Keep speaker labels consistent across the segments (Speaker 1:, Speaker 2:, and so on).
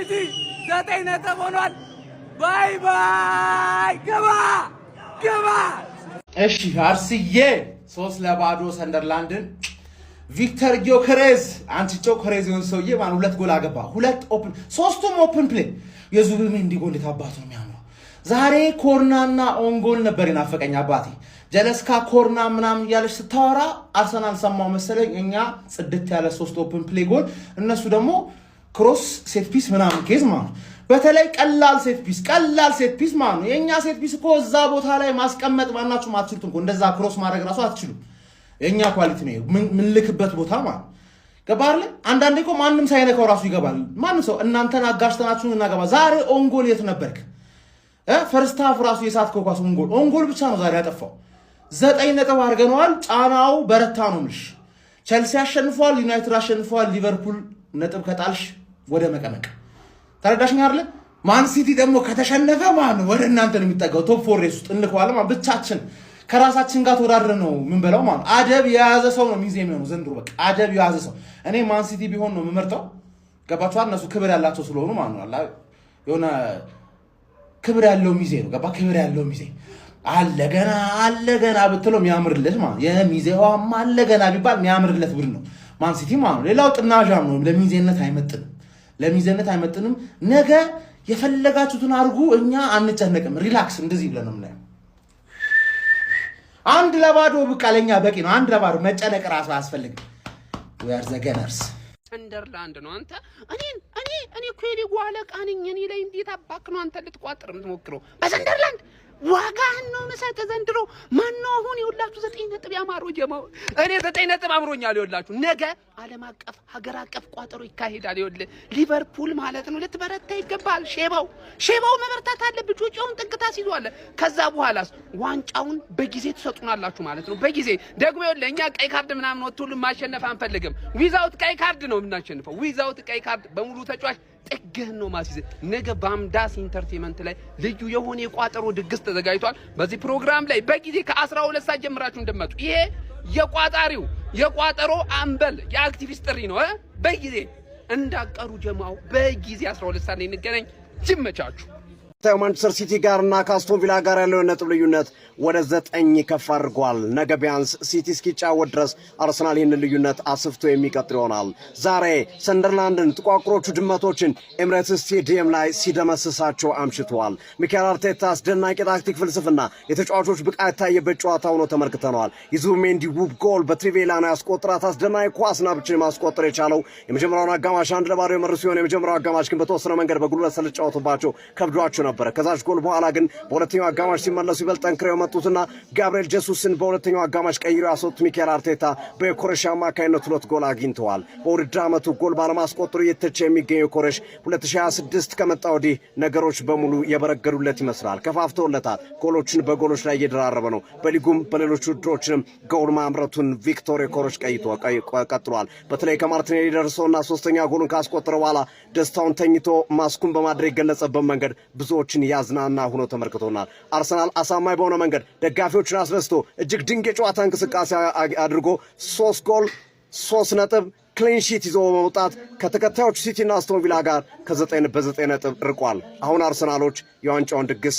Speaker 1: ማንሲቲ 9 ነጥብ ሆኗል። ባይ ባይ ገባ
Speaker 2: እሺ አርሲዬ 3-0 ሰንደርላንድን ቪክተር ጊዮከሬዝ አንቺ ጊዮከሬዝ የሆነ ሰውዬ ማን ሁለት ጎል አገባ ሁለት ኦፕን ሶስቱም ኦፕን ፕሌይ የዙቢሜንዲ ጎል ታባቱ ነው የሚያምረው ዛሬ ኮርናና ኦን ጎል ነበር ይናፈቀኝ አባቴ ጀለስካ ኮርና ምናምን ያለሽ ስታወራ አርሰናል ሰማው መሰለኝ እኛ ጽድት ያለ 3 ኦፕን ፕሌይ ጎል እነሱ ደግሞ ክሮስ ሴት ፒስ ምናምን ኬዝ ማለት በተለይ ቀላል ሴት ፒስ ማለት ነው የኛ ሴት ፒስ እኮ እዛ ቦታ ላይ ማስቀመጥ ማናችሁ ማትችሉት እኮ እንደዛ ክሮስ ማድረግ ራሱ አትችሉም የኛ ኳሊቲ ነው ምን ልክበት ቦታ ማለት ገባርለ አንዳንዴ እኮ ማንንም ሳይነካው ራሱ ይገባል ማንም ሰው እናንተን አጋሽተናችሁ እናገባ ዛሬ ኦንጎል የት ነበርክ ፈርስት ሃፍ ራሱ የሳትከው ኳስ ኦንጎል ብቻ ነው ዛሬ ያጠፋው 9 ነጥብ አድርገናል ጫናው በረታ ነው ምሽ ቸልሲ አሸንፏል ዩናይትድ አሸንፏል ሊቨርፑል ነጥብ ከጣልሽ ወደ መቀመቅ ተረዳሽኝ አይደል ማን ሲቲ ደግሞ ከተሸነፈ ማን ወደ እናንተ ነው የሚጠጋው ቶፕ 4 ሬስ ውስጥ እንልከዋል ማለት ብቻችን ከራሳችን ጋር ተወዳድረ ነው ምን በለው ማለት አደብ የያዘ ሰው ነው ሚዜም ነው ዘንድሮ በቃ አደብ የያዘ ሰው እኔ ማን ሲቲ ቢሆን ነው የምመርጠው ገባችሁ እነሱ ክብር ያላቸው ስለሆኑ ማለት ነው አላ የሆነ ክብር ያለው ሚዜ ነው ገባ ክብር ያለው ሚዜ አለገና ብትለው የሚያምርለት ማለት የሚዜዋም አለገና ቢባል የሚያምርለት ቡድን ነው ማን ሲቲ ማለት ነው ሌላው ጥናጃም ነው ለሚዜነት አይመጥንም ነገ የፈለጋችሁትን አርጉ እኛ አንጨነቅም ሪላክስ እንደዚህ ብለን ነው የምናየው 1-0 በቃለኛ በቂ ነው 1-0 መጨነቅ ራሱ አያስፈልግም we are the gunners
Speaker 3: ሰንደርላንድ ነው አንተ እኔ እኮ የሊጉ አለቃ ነኝ እኔ ላይ እንዴት አባክ ነው አንተ ልትቋጥር የምትሞክረው በሰንደርላንድ ዋጋህን ነው መሰጠ ዘንድሮ ማነው አሁን ይውላችሁ 9 ነጥብ ያማረው ጀማው እኔ 9 ነጥብ አምሮኛል ይውላችሁ ነገ ዓለም አቀፍ ሀገር አቀፍ ቋጠሮ ይካሄዳል ይውል ሊቨርፑል ማለት ነው ልትበረታ ይገባል ሼባው መበርታት አለበት ጮጮውን ጥንቅታ ሲዟል ከዛ በኋላስ ዋንጫውን በጊዜ ተሰጡናላችሁ ማለት ነው በጊዜ ደግሞ ለኛ ቀይ ካርድ ምናምን ወጥቶልን ማሸነፍ አንፈልግም ዊዛውት ቀይ ካርድ ነው የምናሸንፈው ዊዛውት ቀይ ካርድ በሙሉ ተጫዋች ጥግህን ነው ማሲዝ ነገ ባምዳስ ኢንተርቴይንመንት ላይ ልዩ የሆነ የቋጠሮ ድግስ ተዘጋጅቷል በዚህ ፕሮግራም ላይ በጊዜ ከ12 ሰዓት ጀምራችሁ እንደመጡ ይሄ የቋጠሮ አምበል የአክቲቪስት ጥሪ ነው በጊዜ እንዳቀሩ ጀማው በጊዜ 12 ሰዓት ላይ እንገናኝ ይመቻችሁ
Speaker 4: ማንቸስተር ሲቲ ጋርና ካስቶን ቪላ ጋር ያለው ነጥብ ልዩነት ወደ 9 ከፍ አድርጓል ነገ ቢያንስ ሲቲ እስኪጫወት ድረስ አርሰናል ይህን ልዩነት አስፍቶ የሚቀጥል ይሆናል ዛሬ ሰንደርላንድን ጥቋቁሮቹ ድመቶችን ኤምሬትስ ስቴዲየም ላይ ሲደመስሳቸው አምሽተዋል ሚካኤል አርቴታ አስደናቂ ታክቲክ ፍልስፍና የተጫዋቾች ብቃት ታየበት ጨዋታ ሆኖ ተመልክተናል የዙቢሜንዲ ውብ ጎል በትሪቬላ ነው ያስቆጠራት አስደናቂ ኳስና ብቻ ማስቆጠር የቻለው የመጀመሪያውን አጋማሽ 1-0 የመሩ ሲሆን የመጀመሪያው አጋማሽ ግን በተወሰነ መንገድ በጉልበት ስለተጫወቱባቸው ከብዷቸው ነበር ከዛች ጎል በኋላ ግን በሁለተኛው አጋማሽ ሲመለሱ ይበልጥ ጠንክረው መጡትና ጋብሪኤል ጄሱስን በሁለተኛው አጋማሽ ቀይሮ ያስወጡት ሚካኤል አርቴታ በኮሬሽ አማካይነት 2 ጎል አግኝተዋል በውድድር ዓመቱ ጎል ባለማስቆጠሩ የተቸ የሚገኘው ኮሬሽ 2026 ከመጣ ወዲህ ነገሮች በሙሉ የበረገዱለት ይመስላል ከፋፍተውለታል ጎሎችን በጎሎች ላይ እየደራረበ ነው በሊጉም በሌሎች ውድድሮችንም ጎል ማምረቱን ቪክቶር ኮሬሽ ቀጥሏል በተለይ ከማርቲኔሊ ደርሶና ሶስተኛ ጎሉን ካስቆጠረ በኋላ ደስታውን ተኝቶ ማስኩን በማድረግ ገለጸበት መንገድ ብዙዎችን ያዝናና ሆኖ ተመልክቶናል አርሰናል አሳማኝ በሆነ መንገድ ደጋፊዎችን አስደስቶ እጅግ ድንቅ የጨዋታ እንቅስቃሴ አድርጎ 3 ጎል 3 ነጥብ ክሊን ሺት ይዞ በመውጣት ከተከታዮቹ ሲቲና አስቶን ቪላ ጋር ከ9 በ9 ነጥብ ርቋል አሁን አርሰናሎች የዋንጫውን ድግስ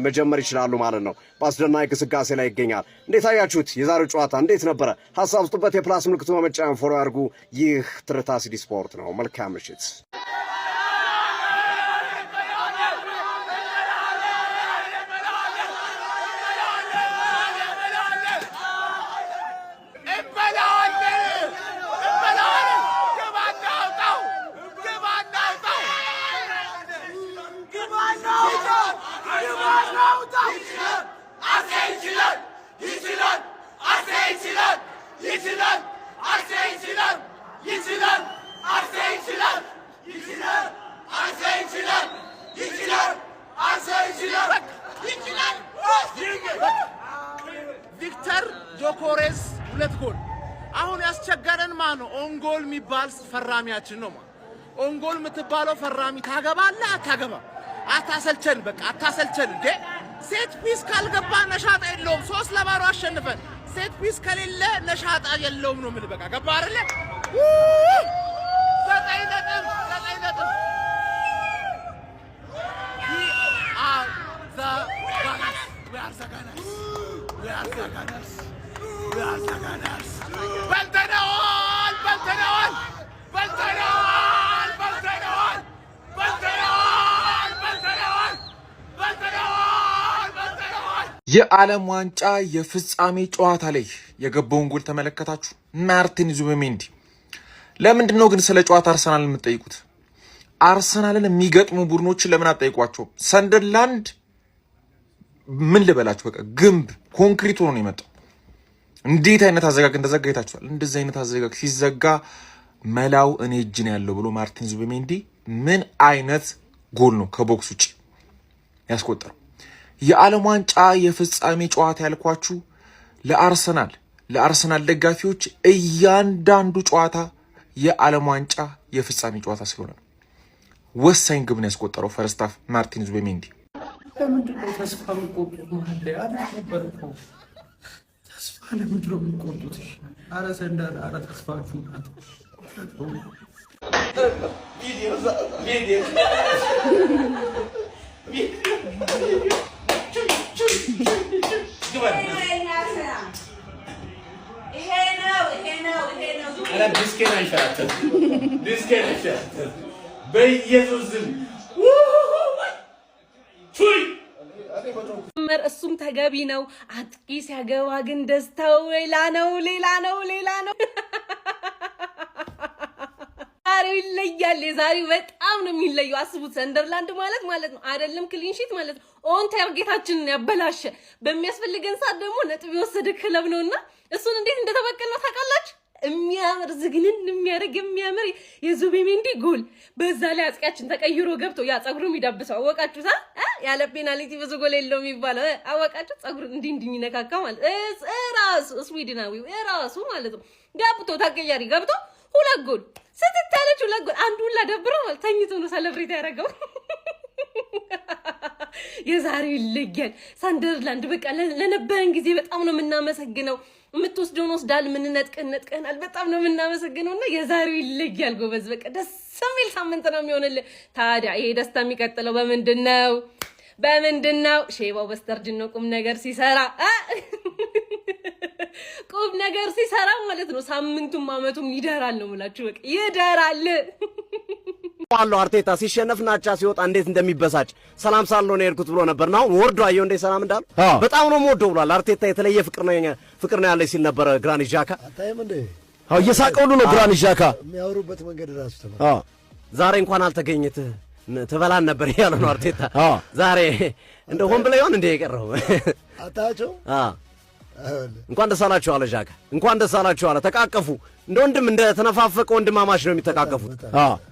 Speaker 4: መጀመር ይችላሉ ማለት ነው በአስደናቂ ግስጋሴ ላይ ይገኛል እንዴት አያችሁት የዛሬው ጨዋታ እንዴት ነበር ሐሳብ ስጡበት የፕላስ ምልክቱ በመጫን ፎሎ ያርጉ ይህ ትርታ ሲቲ ስፖርት ነው መልካም ምሽት
Speaker 5: ቪክተር ጊዮከሬዝ 2 ጎል አሁን ያስቸገረን ማን ነው ኦንጎል የሚባል ፈራሚያችን ነው ማለት ኦንጎል የምትባለው ፈራሚ ታገባለህ አታገባም አታሰልቸን በቃ አታሰልቸን እንዴ ሴት ፒስ ካልገባ ነሻጣ የለውም 3-0 አሸንፈን ሴት ፒስ ከሌለ ነሻጣ የለውም ነው ምን በቃ ገባ አይደለ 9 ነጥብ
Speaker 6: የዓለም ዋንጫ የፍጻሜ ጨዋታ ላይ የገባውን ጎል ተመለከታችሁ? ማርቲን ዙቢሜንዲ። ለምንድን ነው ግን ስለ ጨዋታ አርሰናልን የምትጠይቁት? አርሰናልን የሚገጥሙ ቡድኖችን ለምን አትጠይቋቸው? ሰንደርላንድ ምን ልበላችሁ፣ በቃ ግንብ ኮንክሪት ሆኖ ነው የመጣው። እንዴት አይነት አዘጋግ እንደዘጋ አይታችኋል። እንደዚህ አይነት አዘጋግ ሲዘጋ መላው እኔ እጅ ነው ያለው ብሎ ማርቲን ዙቢሜንዲ ምን አይነት ጎል ነው ከቦክስ ውጪ ያስቆጠረው? የዓለም ዋንጫ የፍጻሜ ጨዋታ ያልኳችሁ ለአርሰናል ደጋፊዎች እያንዳንዱ ጨዋታ የዓለም ዋንጫ የፍጻሜ ጨዋታ ስለሆነ ነው። ወሳኝ ግብ ነው ያስቆጠረው ፈርስት ሃፍ ማርቲን ዙቢሜንዲ።
Speaker 7: ለምንድነው ተስፋ የምትቆርጡት? ማለት ተስፋ ለምንድነው የምትቆርጡት? ኧረ ሰንደር፣ ኧረ ተስፋችሁ
Speaker 8: እሱም ተገቢ ነው። አጥቂ ሲያገባ ግን ደስታው ሌላ ነው። ዛሬው ይለያል። የዛሬው በጣም ነው የሚለየው። አስቡት፣ ሰንደርላንድ ማለት ነው አይደለም ክሊንሺት ማለት ነው። ኦን ታርጌታችንን ያበላሸ በሚያስፈልገን ሰዓት ደግሞ ነጥብ የወሰደ ክለብ ነውና እሱን እንዴት እንደተበቀልነው ታውቃላችሁ? የሚያምር ዝግንን የሚያደርግ የሚያምር የዙቢሜንዲ ጎል። በዛ ላይ አጥቂያችን ተቀይሮ ገብቶ ያ ጸጉሩ የሚዳብሰው አወቃችሁ? ያለ ፔናልቲ ብዙ ጎል የለው የሚባለው አወቃችሁ? ጸጉሩ እንዲህ ይነካካ ማለት ራሱ ስዊድናዊው ራሱ ማለት ነው። ገብቶ ተቀያሪ ገብቶ ሁለት ጎል ስትታለች፣ ሁለት ጎል አንዱን ላደብረው ማለት ተኝቶ ነው ሰለብሬት ያደረገው። የዛሬው ይለያል። ሰንደርላንድ በቃ ለነበረን ጊዜ በጣም ነው የምናመሰግነው። የምትወስደውን ወስዳል፣ የምንነጥቀናል። በጣም ነው የምናመሰግነውና የዛሬው ይለያል ጎበዝ። በቃ ደስ የሚል ሳምንት ነው የሚሆንልህ። ታዲያ ይሄ ደስታ የሚቀጥለው በምንድን ነው? ሼባው በስተርጅናው ቁም ነገር ሲሰራ ማለት ነው። ሳምንቱም አመቱም ይደራል ነው የምላችሁ። በቃ ይደራል።
Speaker 4: ዋለው አርቴታ ሲሸነፍ ናቻ ሲወጣ እንዴት እንደሚበሳጭ ሰላም ሳለው ነው የሄድኩት ብሎ ነበር። ነው ወርዶ አየው እንዴ ሰላም እንዳሉ በጣም ነው የምወደው ብሏል። አርቴታ የተለየ ፍቅር ነው ያለኝ ሲል ነበር ግራኒት ዣካ።
Speaker 9: አታይም እንዴ?
Speaker 4: አዎ እየሳቀው ነው ግራኒት ዣካ
Speaker 9: የሚያወሩበት መንገድ ራሱ ተማ።
Speaker 4: ዛሬ እንኳን አልተገኘት ትበላን ነበር ያለው ነው አርቴታ። ዛሬ እንደ ሆን ብለው ይሆን እንዴ የቀረው?
Speaker 9: አታቸው
Speaker 4: እንኳን ደስ አላችሁ አለ ዣካ። እንኳን ደስ አላችሁ አለ። ተቃቀፉ። እንደ ወንድም እንደ ተነፋፈቀ ወንድማማች ነው የሚተቃቀፉት።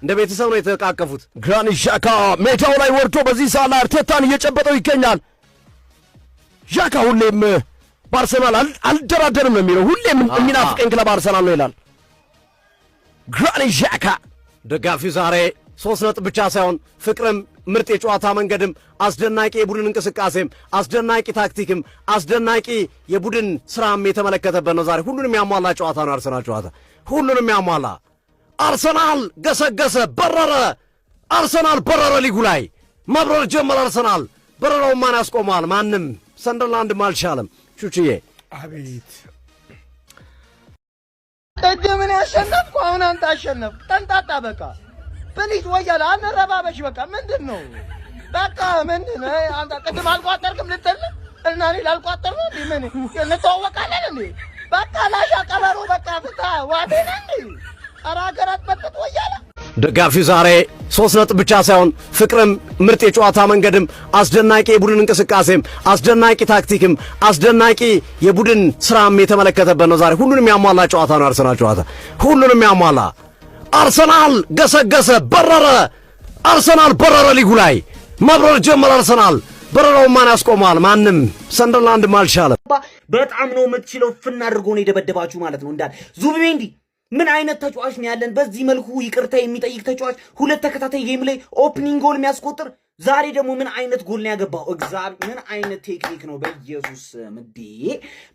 Speaker 4: እንደ ቤተሰብ ነው የተቃቀፉት።
Speaker 10: ግራኒት ዣካ ሜዳው ላይ ወርዶ በዚህ ሰዓት ላይ አርቴታን እየጨበጠው ይገኛል። ዣካ ሁሌም በአርሰናል አልደራደርም ነው የሚለው። ሁሌም የሚናፍቀኝ ክለብ አርሰናል ነው ይላል ግራኒት ዣካ።
Speaker 4: ደጋፊው ዛሬ 3 ነጥብ ብቻ ሳይሆን ፍቅርም፣ ምርጥ የጨዋታ መንገድም፣ አስደናቂ የቡድን እንቅስቃሴም፣ አስደናቂ ታክቲክም፣ አስደናቂ የቡድን ስራም የተመለከተበት ነው ዛሬ። ሁሉንም ያሟላ ጨዋታ ነው አርሰናል ጨዋታ፣ ሁሉንም ያሟላ። አርሰናል ገሰገሰ፣ በረረ። አርሰናል በረረ፣ ሊጉ ላይ መብረር ጀመረ። አርሰናል በረራውን ማን ያስቆመዋል? ማንም። ሰንደርላንድም አልቻለም። ቹችዬ
Speaker 9: አቤት
Speaker 5: ቅድምን ያሸነፍኩ አሁን አንተ አሸነፍ። ጠንጣጣ በቃ ፕሊዝ ወያለ አንረባበሽ። በቃ ምንድን ነው በቃ ምንድን ነው አንተ ቅድም አልቋጠርክም ልትል እና እኔ ላልቋጠር ነው እንዴ? ምን እንተዋወቃለን እንዴ? በቃ ላሻ ቀበሮ በቃ ፍታ ዋዴና እንዴ? ኧረ ሀገራት በጥጥ ወያለ።
Speaker 4: ደጋፊው ዛሬ 3 ነጥብ ብቻ ሳይሆን ፍቅርም፣ ምርጥ የጨዋታ መንገድም፣ አስደናቂ የቡድን እንቅስቃሴም፣ አስደናቂ ታክቲክም፣ አስደናቂ የቡድን ስራም የተመለከተበት ነው ዛሬ። ሁሉንም ያሟላ ጨዋታ ነው አርሰናል ጨዋታ፣ ሁሉንም ያሟላ። አርሰናል ገሰገሰ፣ በረረ። አርሰናል በረረ፣ ሊጉ ላይ መብረር ጀመረ። አርሰናል በረራውን ማን ያስቆመዋል? ማንም። ሰንደርላንድም አልቻለም።
Speaker 11: በጣም ነው የምትችለው። ፍና አድርጎ ነው የደበደባችሁ ማለት ነው እንዳል ዙቢሜንዲ ምን አይነት ተጫዋች ነው ያለን? በዚህ መልኩ ይቅርታ የሚጠይቅ ተጫዋች፣ 2 ተከታታይ ጌም ላይ ኦፕኒንግ ጎል የሚያስቆጥር፣ ዛሬ ደግሞ ምን አይነት ጎል ነው ያገባው? እግዚአብሔር ምን አይነት ቴክኒክ ነው! በኢየሱስ ምዴ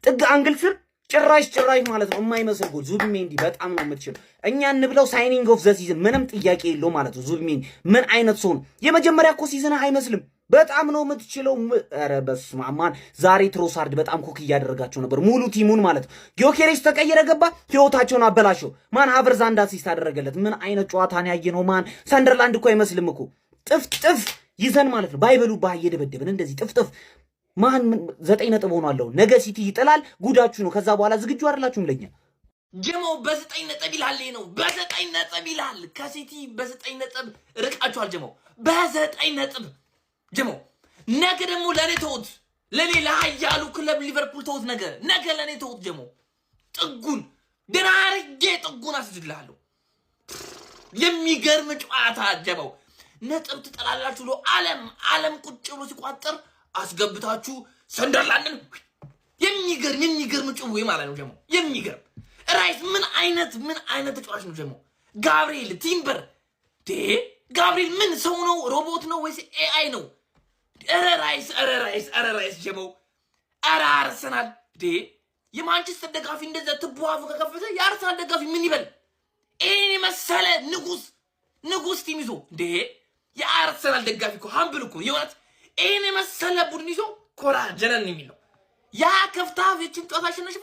Speaker 11: ጥግ አንግል ስር ጭራሽ ማለት ነው የማይመስል ጎል። ዙቢሜንዲ በጣም ነው የምትችለው። እኛ እንብለው ሳይኒንግ ኦፍ ዘ ሲዝን ምንም ጥያቄ የለው ማለት ነው። ዙቢሜንዲ ምን አይነት ሰው ነው! የመጀመሪያ እኮ ሲዝን አይመስልም። በጣም ነው የምትችለው። ኧረ በስመ አብ ማን ዛሬ ትሮሳርድ በጣም ኮክ እያደረጋቸው ነበር፣ ሙሉ ቲሙን ማለት ነው። ጊዮኬሬስ ተቀየረ ገባ፣ ህይወታቸውን አበላሸው። ማን ሀቨርዝ አንድ አሲስት አደረገለት። ምን አይነት ጨዋታን ያየነው ማን። ሰንደርላንድ እኮ አይመስልም እኮ ጥፍጥፍ ይዘን ማለት ነው። ባይበሉ ባህ እየደበደብን እንደዚህ ጥፍጥፍ ማን 9 ነጥብ ሆኗል። ነገ ሲቲ ይጥላል። ጉዳችሁ ነው። ከዛ በኋላ ዝግጁ አይደላችሁም ለኛ።
Speaker 3: ጀማው በ9 ነጥብ ይላል ነው በ9 ነጥብ ይላል። ከሲቲ በ9 ነጥብ ርቃችኋል ጀማው በ9 ነጥብ ጀማው። ነገ ደግሞ ለኔ ተውት፣ ለኔ ለሀያሉ ክለብ ሊቨርፑል ተውት። ነገ ለኔ ተውት ጀማው። ጥጉን ድራርጌ ጥጉን አስጅልሃለሁ። የሚገርም ጨዋታ ጀማው። ነጥብ ትጠላላችሁ ብሎ ዓለም ቁጭ ብሎ ሲቋጠር አስገብታችሁ ሰንደርላንድን የሚገርም ጭዌ ማለት ነው ጀማው። የሚገርም ራይስ ምን አይነት ተጫዋች ነው ጀማው። ጋብሪኤል ቲምበር ጋብሪኤል ምን ሰው ነው ሮቦት ነው ወይስ ኤአይ ነው? ኧረ ራይስ ጀማው። ኧረ አርሰናል የማንቸስተር ደጋፊ እንደዛ ትቧፉ ከከፈተ የአርሰናል ደጋፊ ምን ይበል? ይሄን መሰለ ንጉስ ቲም ይዞ የአርሰናል ደጋፊ እኮ ሀምብል እኮ የእውነት ይሄን መሰለ ቡድን ይዞ ኮራ ጀነን የሚለው ያ ከፍታፍ የችን ጨዋታ አሸነሽ።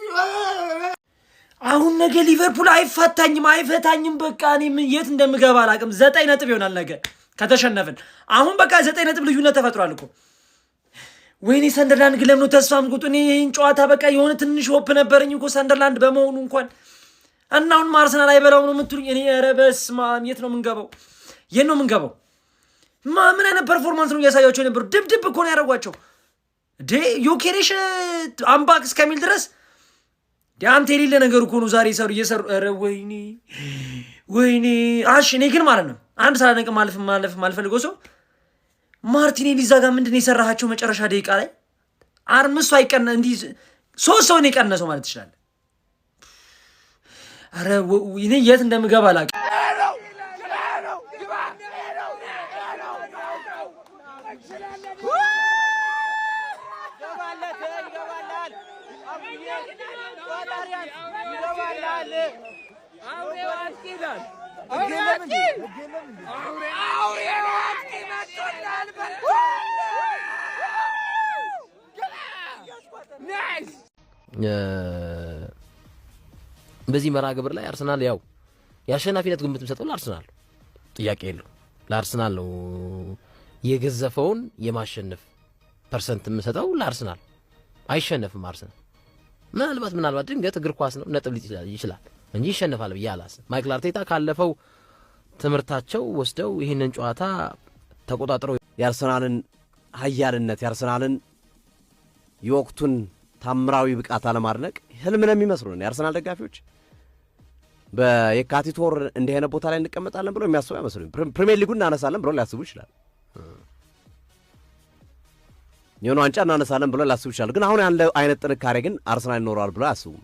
Speaker 7: አሁን ነገ ሊቨርፑል አይፈታኝም። በቃ እኔ የት እንደምገባ አላውቅም። 9 ነጥብ ይሆናል ነገ ከተሸነፍን። አሁን በቃ 9 ነጥብ ልዩነት ተፈጥሯል እኮ። ወይኔ ሰንደርላንድ ግን ለምን ተስፋ ምቁጥ? እኔ ይሄን ጨዋታ በቃ የሆነ ትንሽ ሆፕ ነበረኝ እኮ ሰንደርላንድ በመሆኑ እንኳን እና አሁን አርሰናል አይበላው ነው የምትሉኝ? እኔ ኧረ በስመ አብ የት ነው የምንገባው? ምን አይነት ፐርፎርማንስ ነው እያሳያቸው የነበሩ? ድብድብ እኮ ነው ያደረጓቸው። ዮኬሬሽ አምባክ እስከሚል ድረስ አንተ የሌለ ነገር እኮ ነው ዛሬ እየሰሩ። ኧረ ወይኔ አሽ እኔ ግን ማለት ነው አንድ ሳላደንቅ ማለፍ ማልፈልገው ሰው ማርቲኔሊ እዛ ጋር ምንድን ነው የሰራሃቸው መጨረሻ ደቂቃ ላይ አርምሱ አይቀነ እንዲህ 3 ሰው ነው የቀነሰው ማለት ይችላል። ኧረ እኔ የት እንደምገባ አላውቅም።
Speaker 10: በዚህ መርሃ ግብር ላይ አርሰናል ያው የአሸናፊነት ግምት የምሰጠው ለአርሰናል ጥያቄ የለው። ለአርሰናል ነው የገዘፈውን የማሸነፍ ፐርሰንት የምሰጠው ለአርሰናል። አይሸነፍም አርሰናል። ምናልባት ድንገት እግር ኳስ ነው ነጥብ ይችላል እንጂ ይሸነፋል ብዬ አላስብም። ማይክል አርቴታ ካለፈው ትምህርታቸው ወስደው ይህንን ጨዋታ ተቆጣጥረው
Speaker 4: የአርሰናልን ኃያልነት የአርሰናልን የወቅቱን ታምራዊ ብቃት አለማድነቅ ህልም ነው የሚመስሉን የአርሰናል ደጋፊዎች። በየካቲት ወር እንዲህ አይነት ቦታ ላይ እንቀመጣለን ብሎ የሚያስቡ አይመስሉኝ። ፕሪሚየር ሊጉን እናነሳለን ብሎ ሊያስቡ ይችላል። የሆነ ዋንጫ እናነሳለን ብሎ ሊያስቡ ይችላል። ግን አሁን ያለው አይነት ጥንካሬ ግን አርሰናል ይኖረዋል ብሎ አያስቡም።